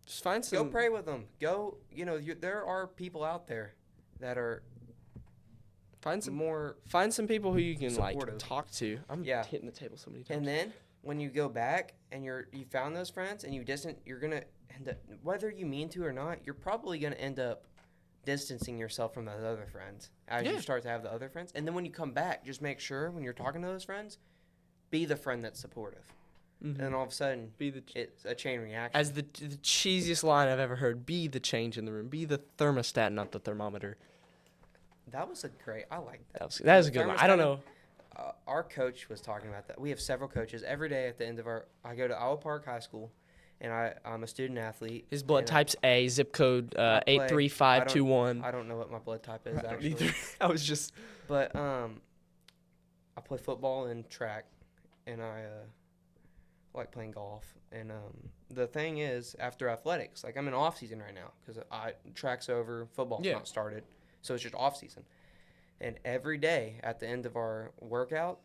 Just find some. Go pray with them. Go. There are people out there that are. Find some people who you can supportive. Talk to. I'm hitting the table so many times. And then when you go back and you found those friends and you're gonna end up, whether you mean to or not, you're probably gonna end up distancing yourself from those other friends as you start to have the other friends. And then when you come back, just make sure when you're talking to those friends, be the friend that's supportive. Mm-hmm. And all of a sudden, it's a chain reaction. As the cheesiest line I've ever heard, be the change in the room. Be the thermostat, not the thermometer. That was I like that. That was a good one. I don't know. Our coach was talking about that. We have several coaches. Every day at the end of I go to Owl Park High School, and I'm a student athlete. His blood type's A, zip code 83521. I don't know what my blood type is, actually. I was just... But I play football and track, and I like playing golf. And the thing is, after athletics, I'm in off season right now because track's over, football's not started. So it's just off season. And every day at the end of our workout,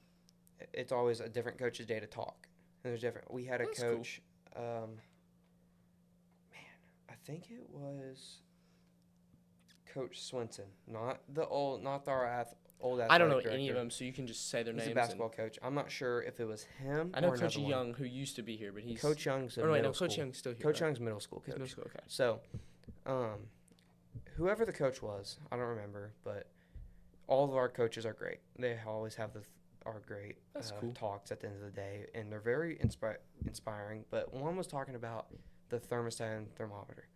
it's always a different coach's day to talk. And there's different. We had a coach. Cool. I think it was Coach Swenson, not our old athletic I don't know director. any of them, so you can just say their names. He's a basketball coach. I'm not sure if it was him. I know Coach Young, who used to be here, but he's Coach Young's Coach Young's still here. Coach Young's middle school coach. He's middle school, okay. So, whoever the coach was, I don't remember, but all of our coaches are great. They always have our great talks at the end of the day, and they're very inspiring. But one was talking about the thermostat and thermometer.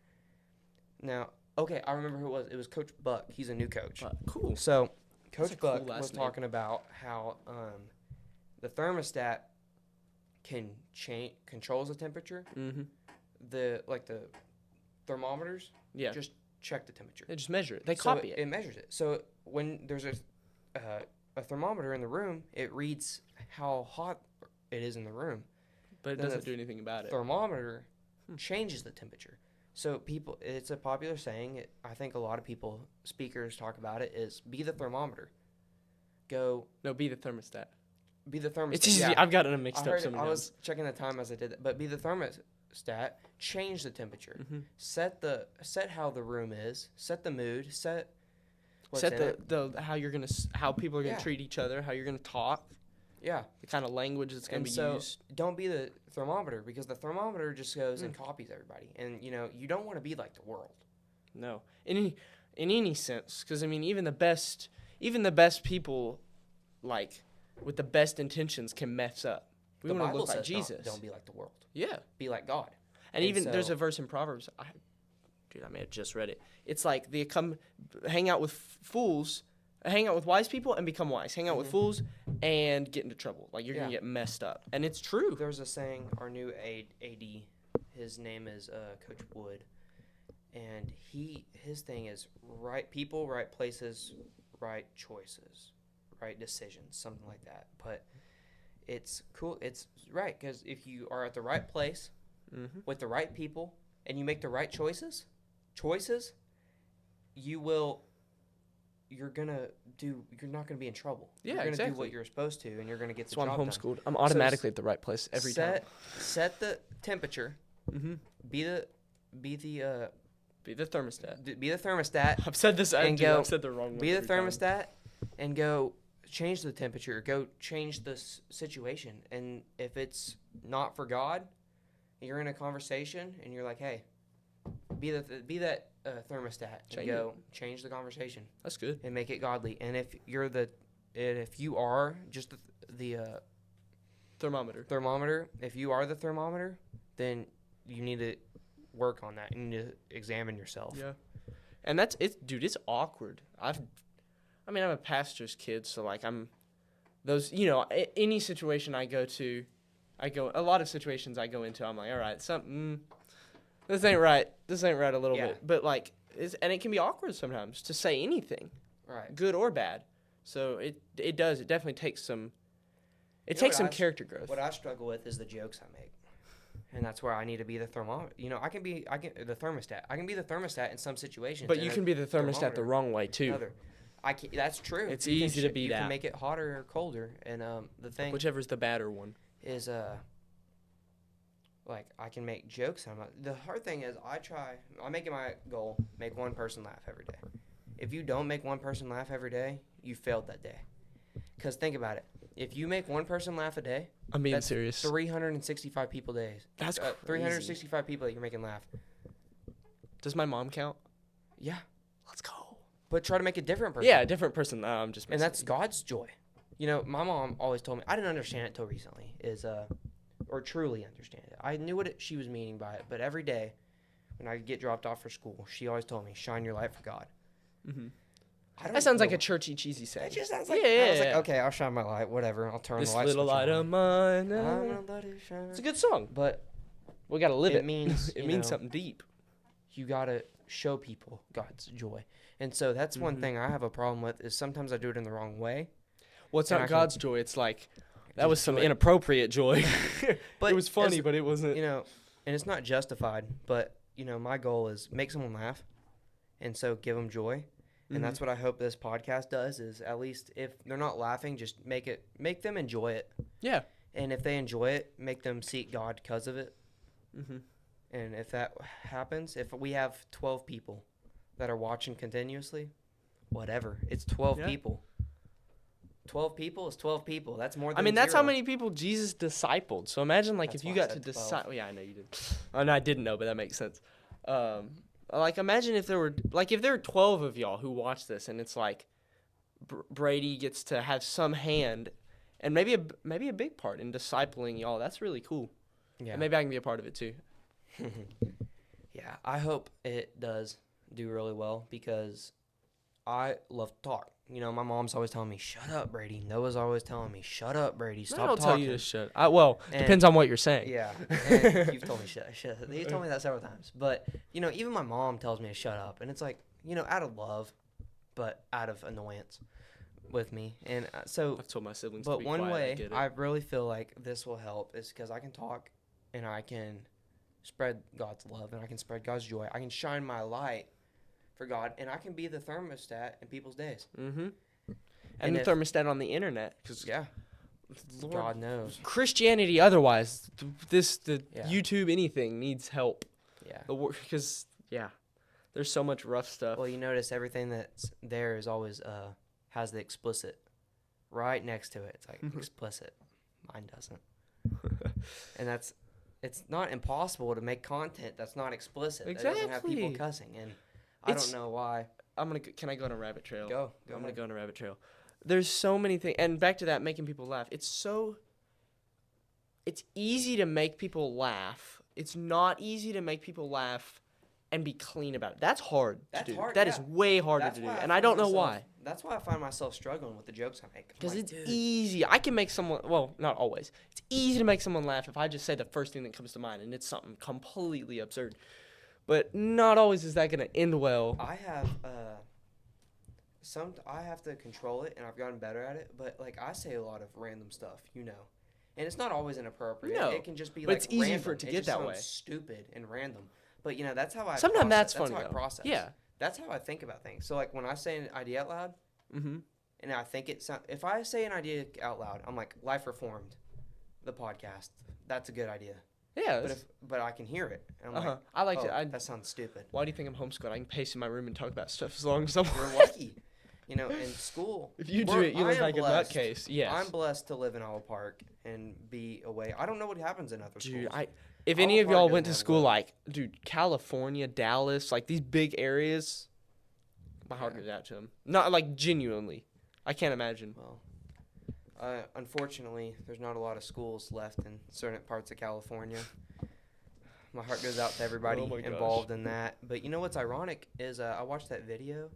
Now, okay, I remember who it was. It was Coach Buck. He's a new coach. Cool. So, Coach Buck was talking about how the thermostat controls the temperature. Mm-hmm. The thermometers. Yeah. Just check the temperature. They just measure it. They copy it. It measures it. So when there's a thermometer in the room, it reads how hot it is in the room. But it doesn't do anything about it. Thermometer changes the temperature. So it's a popular saying. I think a lot of speakers talk about it, is be the thermometer. Be the thermostat. Be the thermostat. It's easy. I've gotten them mixed up so many times. I was checking the time as I did that. But be the thermostat, change the temperature. Mm-hmm. Set how the room is, set the mood, set how people are gonna treat each other, how you're gonna talk. Yeah. The kind of language that's gonna be used. Don't be the thermometer, because the thermometer just goes and copies everybody. And you don't want to be like the world. No. In any sense, because I mean even the best people, with the best intentions, can mess up. We want to look like Jesus. Don't be like the world. Yeah. Be like God. And even there's a verse in Proverbs. I may have just read it. It's like they come hang out with fools, hang out with wise people and become wise. Hang out with fools and get into trouble. You're going to get messed up. And it's true. There's a saying, our new AD, his name is Coach Wood. And his thing is right people, right places, right choices, right decisions, something like that. But it's cool. It's right, because if you are at the right place with the right people and you make the right choices, you will you're not gonna be in trouble. Yeah, you're gonna exactly. do what you're supposed to, and you're gonna get the job job done. So I'm homeschooled. I'm automatically at the right place every time. Set the temperature. Mm-hmm. Be the thermostat. Be the thermostat. I've said this. I've said the wrong one. Be the thermostat, and go change the temperature. Go change the situation. And if it's not for God, you're in a conversation, and you're like, hey, be that thermostat, and go change the conversation. That's good. And make it godly. And if you are just the thermometer, if you are the thermometer, then you need to work on that. You need to examine yourself. Yeah. And that's it, dude. It's awkward. I'm a pastor's kid, so like any situation I go to, a lot of situations I go into, I'm like, all right, this ain't right. This ain't right a little bit. But like, and it can be awkward sometimes to say anything, right, good or bad. So it definitely takes some. It takes some character growth. What I struggle with is the jokes I make. And that's where I need to be the thermometer. I can be the thermostat. I can be the thermostat in some situations. But you can be the thermostat the wrong way too. That's true. It's easy to be that. You can make it hotter or colder, and the thing. Whichever's the badder one. Is like I can make jokes. The hard thing is I'm making my goal make one person laugh every day. If you don't make one person laugh every day, you failed that day. Because think about it. If you make one person laugh a day, I'm being serious. 365 people days. That's crazy. 365 people that you're making laugh. Does my mom count? Yeah. Let's go. But try to make a different person. Yeah, a different person. No, I'm just. And that's God's joy. My mom always told me. I didn't understand it till recently. Or truly understand it. I knew what she was meaning by it, but every day, when I get dropped off for school, she always told me, "Shine your light for God." Mm-hmm. That sounds like a churchy, cheesy saying. It just sounds like, I was like, okay, I'll shine my light, whatever. I'll turn the light switch on. This little light of mine. I'm gonna let it shine. It's a good song, but we gotta live it. It means it means something deep. You gotta show people God's joy, and so that's one thing I have a problem with. Is sometimes I do it in the wrong way. Well, it's not God's joy. It's like that was some inappropriate joy. But it was funny, but it wasn't. And it's not justified. But my goal is make someone laugh, and so give them joy. And that's what I hope this podcast does, is at least if they're not laughing, just make them enjoy it. Yeah. And if they enjoy it, make them seek God because of it. Mm-hmm. And if that happens, if we have 12 people that are watching continuously, whatever, it's 12 people. 12 people is 12 people. That's more than that's 0. how many people Jesus discipled. So imagine if you got to decide. Well, yeah, I know you did. Oh, no, I didn't know, but that makes sense. Imagine if there were 12 of y'all who watch this, and it's like Brady gets to have some hand, and maybe a big part in discipling y'all. That's really cool. Yeah. And maybe I can be a part of it too. Yeah, I hope it does do really well because I love to talk. My mom's always telling me, "Shut up, Brady." Noah's always telling me, "Shut up, Brady. Stop talking." I don't tell you to shut. Depends on what you're saying. Yeah, and you've told me shut. You've told me that several times. But even my mom tells me to shut up, and it's like out of love, but out of annoyance with me. And so I've told my siblings. But to be one quiet way I really feel like this will help is because I can talk, and I can spread God's love, and I can spread God's joy. I can shine my light for God, and I can be the thermostat in people's days. Mm-hmm. And the thermostat on the internet. Yeah. Lord, God knows. Christianity otherwise, YouTube, anything needs help. Yeah. Because, there's so much rough stuff. Well, you notice everything that's there is always has the explicit right next to it. It's like explicit. Mine doesn't. And it's not impossible to make content that's not explicit. Exactly. That doesn't have people cussing. And I don't know why. Can I go on a rabbit trail? Go. I'm going to go on a rabbit trail. There's so many things. And back to that, making people laugh. It's easy to make people laugh. It's not easy to make people laugh and be clean about it. That's hard to do. That is way harder to do. And I don't know why. That's why I find myself struggling with the jokes I make. Because it's easy. I can make someone, well, not always. It's easy to make someone laugh if I just say the first thing that comes to mind and it's something completely absurd. But not always is that going to end well. I have I have to control it, and I've gotten better at it. But I say a lot of random stuff, and it's not always inappropriate. No, it can just be but it's easy for it to get that way. Stupid and random. But that's how I. Sometimes process. that's funny. That's how I process. Yeah, That's how I think about things. So, like, when I say an idea out loud, and I think if I say an idea out loud, I'm like, Life Reformed, the podcast. That's a good idea. Yeah. But I can hear it. And I'm like, I like it. That sounds stupid. Why do you think I'm homeschooled? I can pace in my room and talk about stuff as long as I'm. You're lucky. You know, in school. If you do it, you look like a nutcase. Yes. I'm blessed to live in Olive Park and be away. I don't know what happens in other schools. If any of y'all went to school like, California, Dallas, like these big areas, my heart goes out to them. Not like genuinely. I can't imagine. Well, unfortunately, there's not a lot of schools left in certain parts of California. My heart goes out to everybody involved in that. But you know what's ironic is I watched that video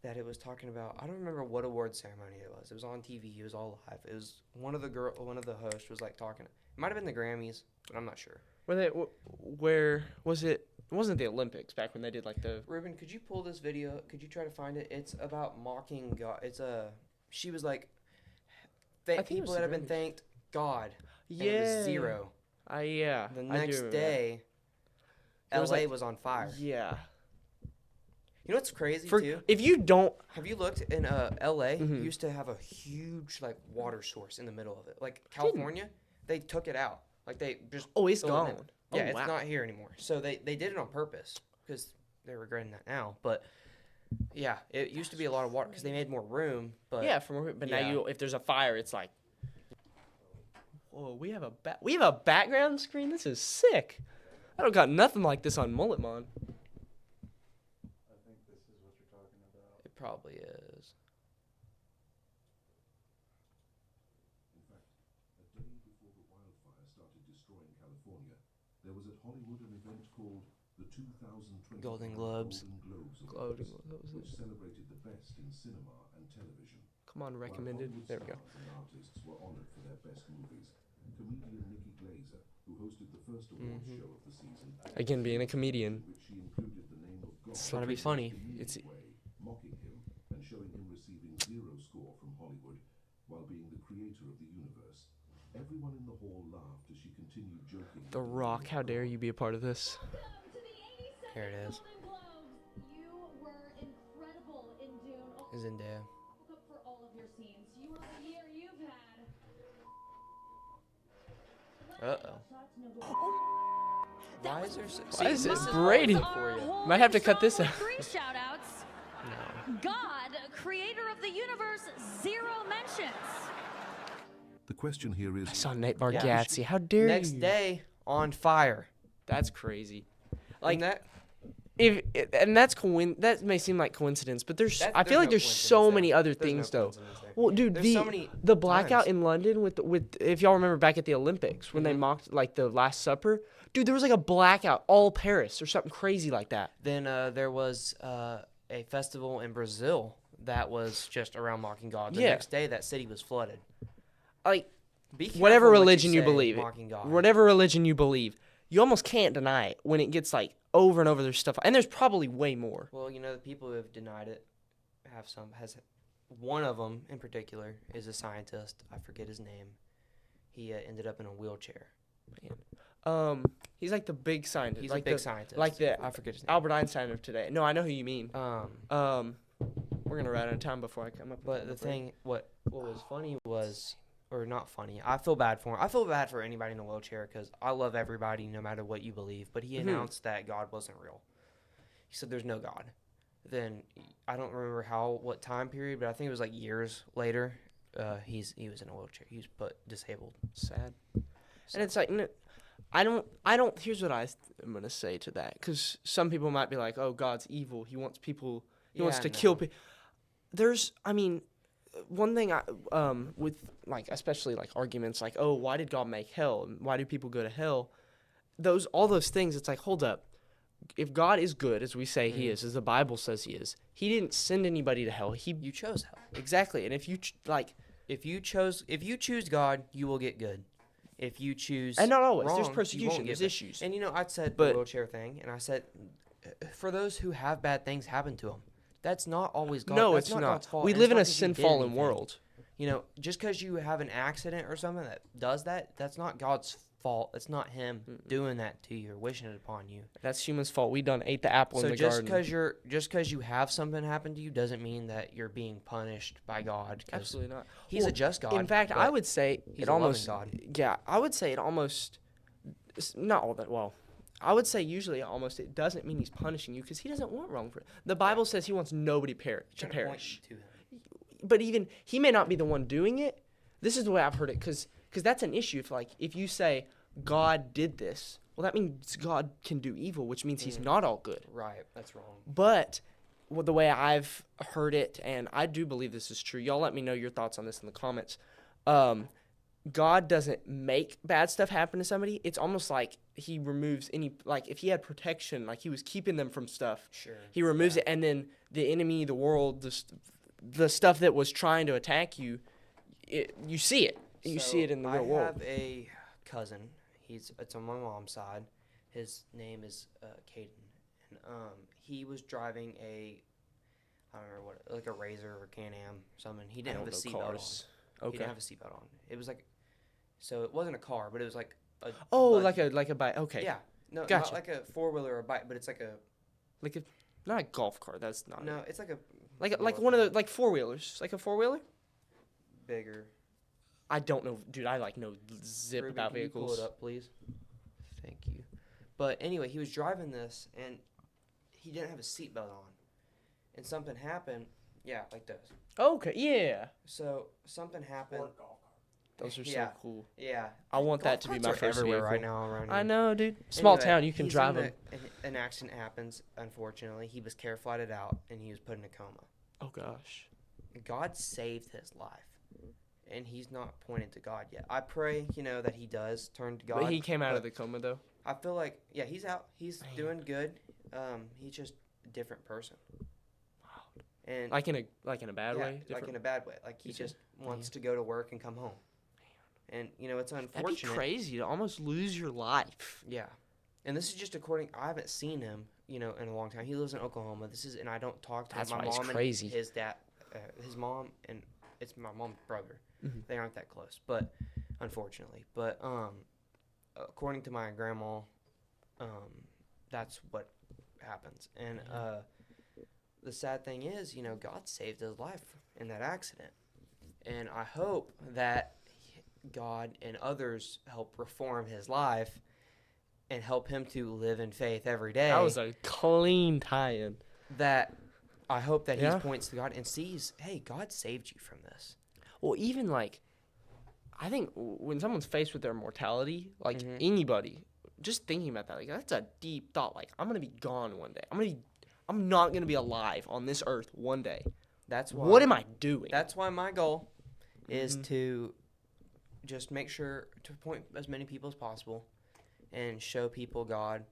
that it was talking about. I don't remember what award ceremony it was. It was on TV. It was all live. It was one of the hosts was like talking. It might have been the Grammys, but I'm not sure. Where was it? It wasn't the Olympics back when they did like the. Ruben, could you pull this video? Could you try to find it? It's about mocking God. She was like, people that have been thanked God. Yeah. And it was 0. Yeah. The next day, L.A. was on fire. Yeah. You know what's crazy too? If you don't, have you looked in L.A. Used to have a huge like water source in the middle of it. Like California, they took it out. Like they just it's gone. Yeah, it's not here anymore. So they did it on purpose because they're regretting that now. But yeah, it used to be a lot of water because they made more room. But now if there's a fire, it's like, whoa, we have a background screen. This is sick. I don't got nothing like this on Mulletmon. Probably is. In fact, a day before the wildfire started destroying California, there was at Hollywood an event called the 2020 Golden Globes Awards, which celebrated the best in cinema and television. Come on, recommended. There we go. And artists were honored for their best movies. Comedian Nikki Glaser, who hosted the first award show of the season, again being a comedian, which she included the name of God. It's gotta be funny. It's mocking him and showing him receiving 0 score from Hollywood while being the creator of the universe. Everyone in the hall laughed as she continued joking. The Rock, how dare you be a part of this? Here it is. You were incredible in Dune. Zendaya. For all of your scenes. You were the year you've had. Why is there? Why is this Brady? Might have to cut this out. 3 shout-outs. No. God, creator of the universe, 0 mentions. The question here is, I saw Nate Bargatze. How dare you? Next day on fire. That's crazy. Like that. That may seem like coincidence, but I feel like there's so many other things though. Well, dude, the blackout in London with if y'all remember back at the Olympics when they mocked like the Last Supper, dude, there was like a blackout all Paris or something crazy like that. Then there was a festival in Brazil that was just around mocking God. The next day, that city was flooded. Like, whatever religion you believe, whatever religion you believe, you almost can't deny it when it gets like over and over. There's stuff, and there's probably way more. Well, you know, the people who have denied it one of them in particular is a scientist. I forget his name. He ended up in a wheelchair. Man. He's like the big scientist. He's like a big scientist. Like I forget his name. Albert Einstein of today. No, I know who you mean. We're gonna run out of time before I come up. But the thing, what was funny was, or not funny. I feel bad for him. I feel bad for anybody in a wheelchair because I love everybody no matter what you believe. But he announced that God wasn't real. He said there's no God. Then I don't remember what time period, but I think it was like years later. He was in a wheelchair. He was disabled. Sad. And it's like, I don't. Here's what I'm gonna say to that, because some people might be like, "Oh, God's evil. He wants people. He wants to kill people." One thing with like especially like arguments like, "Oh, why did God make hell? And why do people go to hell?" All those things. It's like, hold up. If God is good, as we say He is, as the Bible says He is, He didn't send anybody to hell. You chose hell. Exactly. And if you choose God, you will get good. If you choose and not always, wrong, there's persecution, there's issues. And I said the wheelchair thing, and I said for those who have bad things happen to them, that's not always God. No, that's it's not. God's fault. We live in a sin-fallen world. Just because you have an accident or something that does that, that's not God's fault. It's not him doing that to you or wishing it upon you. That's humans' fault. We done ate the apple in the garden. So just because you have something happen to you doesn't mean that you're being punished by God. Absolutely not. He's a just God. In fact, I would say he's it a almost. loving God. Yeah, I would say it almost. Not all that well. I would say usually almost it doesn't mean he's punishing you because he doesn't want wrong for it. The Bible says he wants nobody to perish. To him. But even he may not be the one doing it. This is the way I've heard it because that's an issue. If you say God did this, well, that means God can do evil, which means he's not all good. Right, that's wrong. But the way I've heard it, and I do believe this is true, y'all let me know your thoughts on this in the comments. God doesn't make bad stuff happen to somebody. It's almost like he removes any, like if he had protection, like he was keeping them from stuff. Sure. He removes it, and then the enemy, the world, the stuff that was trying to attack you, you see it. You see it in the real world. I have a cousin. It's on my mom's side. His name is Caden, and he was driving I don't remember what, like a Razor or Can-Am or something. He didn't have a seatbelt on. Okay. He didn't have a seatbelt on. It was like, so it wasn't a car, but it was like a buggy. like a bike. Okay. Yeah. No, Gotcha. not like a 4-wheeler or a bike, but it's like not a golf cart. That's not. No, it's like like one of the like 4-wheelers, like a 4-wheeler. Bigger. I don't know, dude. I know zip Ruben, about can you vehicles. pull it up, please? Thank you. But anyway, he was driving this, and he didn't have a seatbelt on, and something happened. Yeah, like this. Okay, yeah. So something happened. Those are so cool. Yeah. I want that to be my first everywhere vehicle. right now around here. I know, dude. Small Anyway, town, you can he's drive in them. An accident happens, unfortunately. He was care flighted out, and he was put in a coma. Oh, gosh. God saved his life, and he's not pointed to God yet. I pray, that he does turn to God. But he came out of the coma, though. I feel like, yeah, he's out. He's doing good. He's just a different person. Wow. And like in a bad way? Like in a bad way. Like he just wants to go to work and come home. And, it's unfortunate. That'd be crazy to almost lose your life. Yeah. And this is just I haven't seen him, in a long time. He lives in Oklahoma. And I don't talk to him. That's my why it's mom crazy. And his dad, his mom, and it's my mom's brother. Mm-hmm. They aren't that close, but unfortunately. But according to my grandma, that's what happens. And the sad thing is, God saved his life in that accident. And I hope that God and others help reform his life and help him to live in faith every day. That was a clean tie-in. That I hope that he points to God and sees, hey, God saved you from this. Well, even I think when someone's faced with their mortality, anybody, just thinking about that, that's a deep thought. I'm gonna be gone one day. I'm not gonna be alive on this earth one day. That's why. What am I doing? That's why my goal is to just make sure to point as many people as possible and show people God,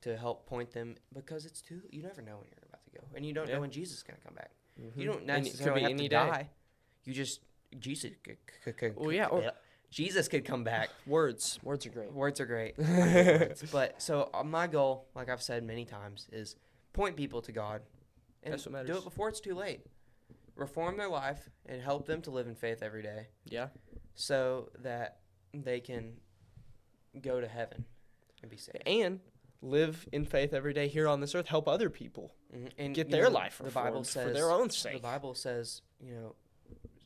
to help point them, because you never know when you're about to go, and you don't know when Jesus is gonna come back. Mm-hmm. You don't necessarily have to die. You just Jesus could Jesus could come back. Words are great. Words are great. But so my goal, like I've said many times, is point people to God, and that's what matters. Do it before it's too late. Reform their life and help them to live in faith every day. Yeah. So that they can go to heaven and be saved. And live in faith every day here on this earth. Help other people and get their life reformed. The Bible says, for their own sake. The Bible says,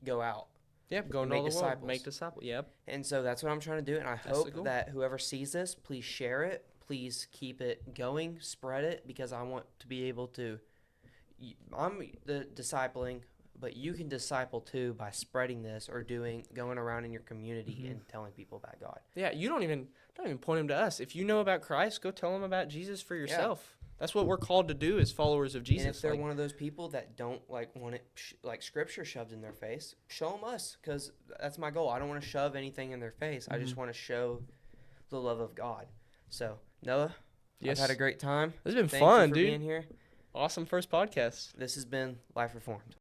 go out. Yep, go into all the world, make disciples. Yep. And so that's what I'm trying to do, and I hope that whoever sees this, please share it. Please keep it going, spread it, because I want to be able to. I'm the discipling, but you can disciple too by spreading this or going around in your community and telling people about God. Yeah, you don't even point them to us. If you know about Christ, go tell them about Jesus for yourself. That's what we're called to do as followers of Jesus. And if they're one of those people that don't want it, Scripture shoved in their face, show them us, because that's my goal. I don't want to shove anything in their face. I just want to show the love of God. So, Noah, I've had a great time. This has been fun, fun, dude. Thank you for being here. Awesome first podcast. This has been Life Reformed.